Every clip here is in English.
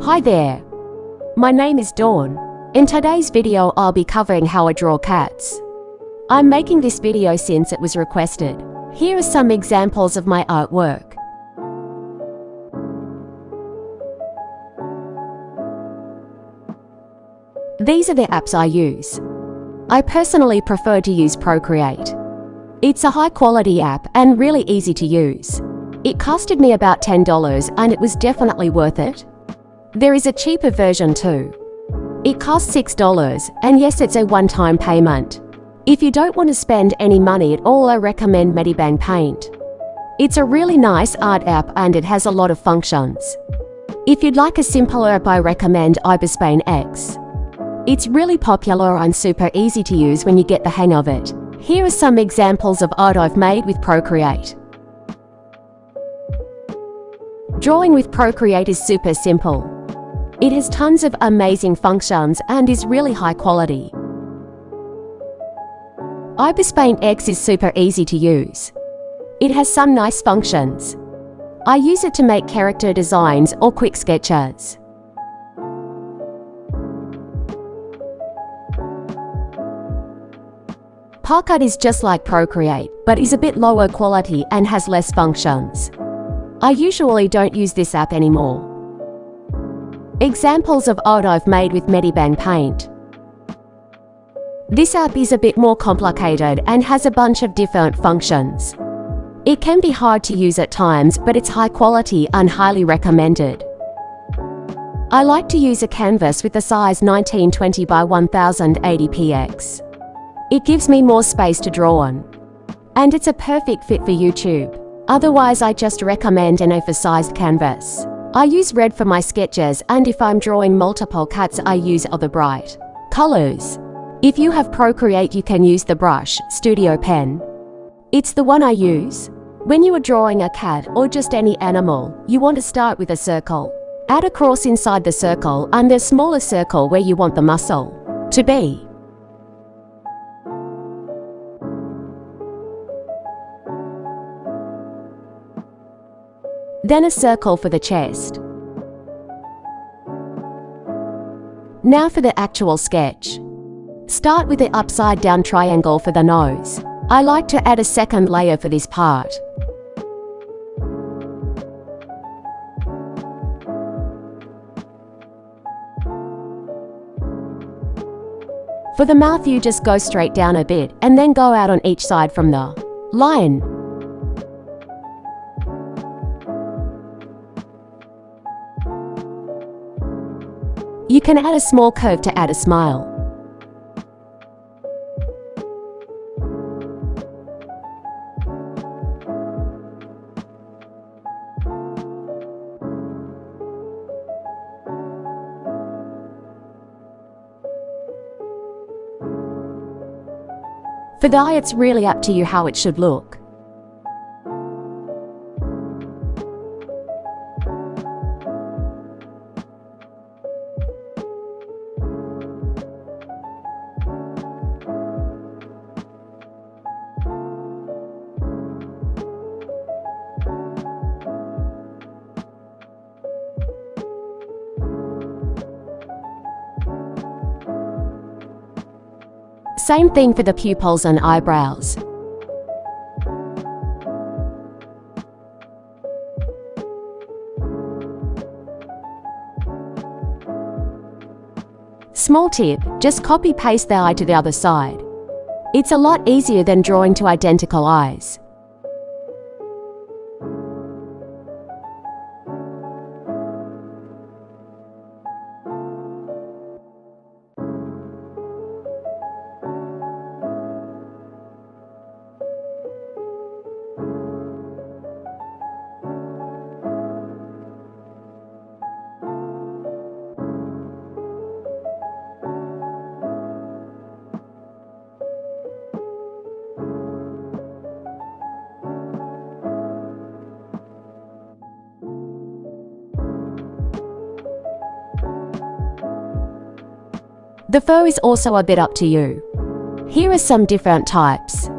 Hi there, my name is Dawn. In today's video I'll be covering how I draw cats. I'm making this video since it was requested. Here are some examples of my artwork. These are the apps I use. I personally prefer to use Procreate. It's a high-quality app and really easy to use. It costed me about $10 and it was definitely worth it. There is a cheaper version too. It costs $6 and yes, it's a one-time payment. If you don't want to spend any money at all, I recommend Medibang Paint. It's a really nice art app and it has a lot of functions. If you'd like a simpler app, I recommend Ibisbane X. It's really popular and super easy to use when you get the hang of it. Here are some examples of art I've made with Procreate. Drawing with Procreate is super simple. It has tons of amazing functions and is really high quality. Ibisbane X is super easy to use. It has some nice functions. I use it to make character designs or quick sketches. ParkArt is just like Procreate, but is a bit lower quality and has less functions. I usually don't use this app anymore. Examples of art I've made with Medibang Paint. This app is a bit more complicated and has a bunch of different functions. It can be hard to use at times, but it's high quality and highly recommended. I like to use a canvas with a size 1920 by 1080 px. It gives me more space to draw on. And it's a perfect fit for YouTube. Otherwise, I just recommend an oversized canvas. I use red for my sketches, and if I'm drawing multiple cats, I use other bright colors. If you have Procreate, you can use the brush Studio Pen. It's the one I use. When you are drawing a cat or just any animal, you want to start with a circle. Add a cross inside the circle and a smaller circle where you want the muscle to be. Then a circle for the chest. Now for the actual sketch. Start with the upside down triangle for the nose. I like to add a second layer for this part. For the mouth, you just go straight down a bit and then go out on each side from the line. You can add a small curve to add a smile. For the eye, it's really up to you how it should look. Same thing for the pupils and eyebrows. Small tip, just copy-paste the eye to the other side. It's a lot easier than drawing two identical eyes. The fur is also a bit up to you. Here are some different types.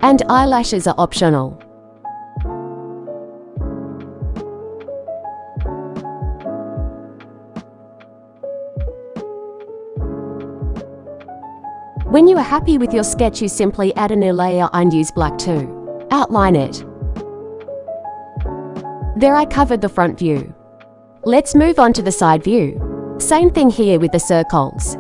and eyelashes are optional. When you are happy with your sketch, you simply add a new layer and use black to outline it. There, I covered the front view. Let's move on to the side view. Same thing here with the circles.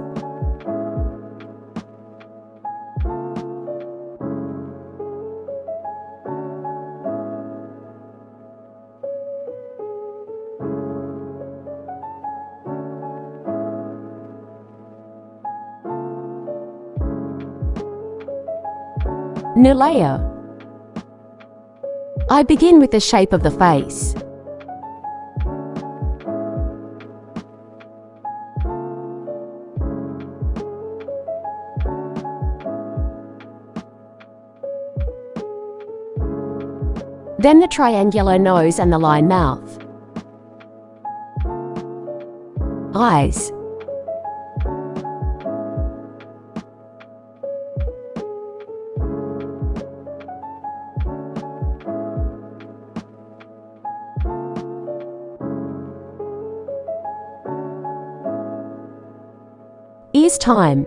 New layer. I begin with the shape of the face. Then the triangular nose and the line mouth. Eyes. Ears time.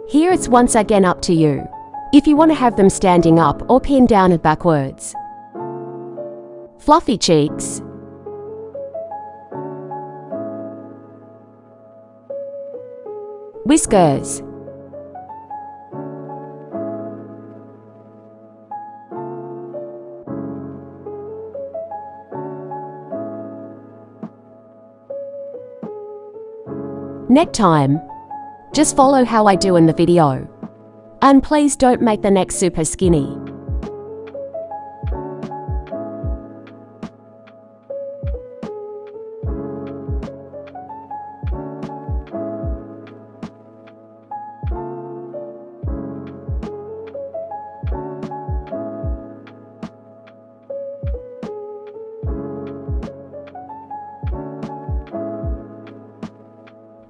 Here it's once again up to you, if you want to have them standing up or pinned down and backwards. Fluffy cheeks. Whiskers. Neck time. Just follow how I do in the video. And please don't make the neck super skinny.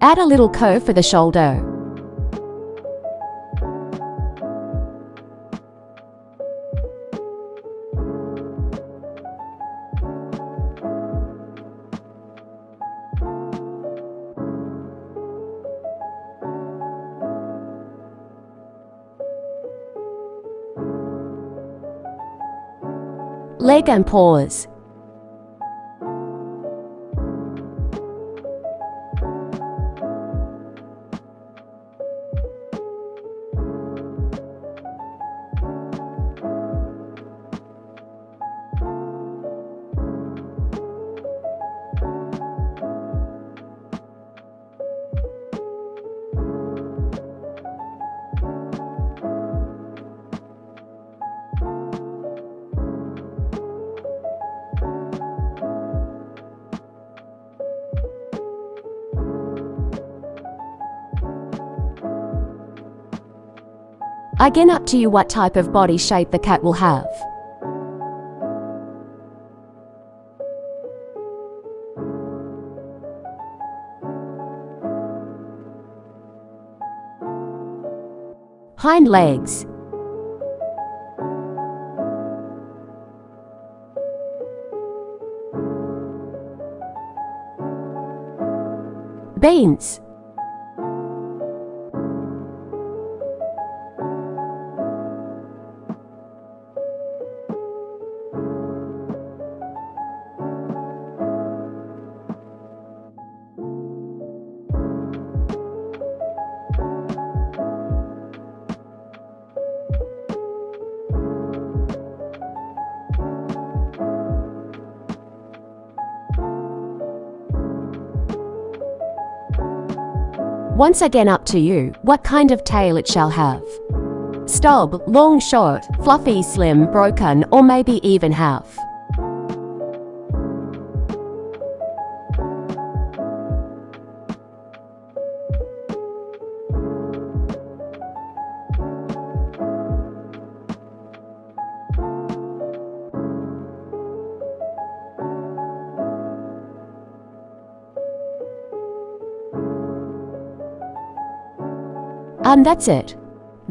Add a little curve for the shoulder. Leg and paws. Again, up to you what type of body shape the cat will have. Hind legs. Beans. Once again, up to you what kind of tail it shall have. Stub, long, short, fluffy, slim, broken, or maybe even half. And that's it.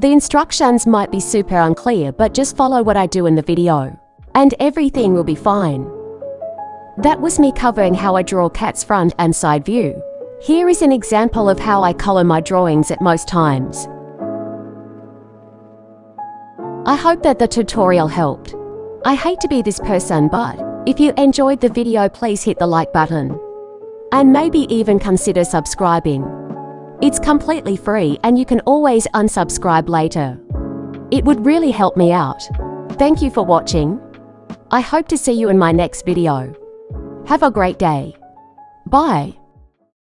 The instructions might be super unclear, but just follow what I do in the video, and everything will be fine. That was me covering how I draw cat's front and side view. Here is an example of how I color my drawings at most times. I hope that the tutorial helped. I hate to be this person, but if you enjoyed the video, please hit the like button. And maybe even consider subscribing. It's completely free and you can always unsubscribe later. It would really help me out. Thank you for watching. I hope to see you in my next video. Have a great day. Bye.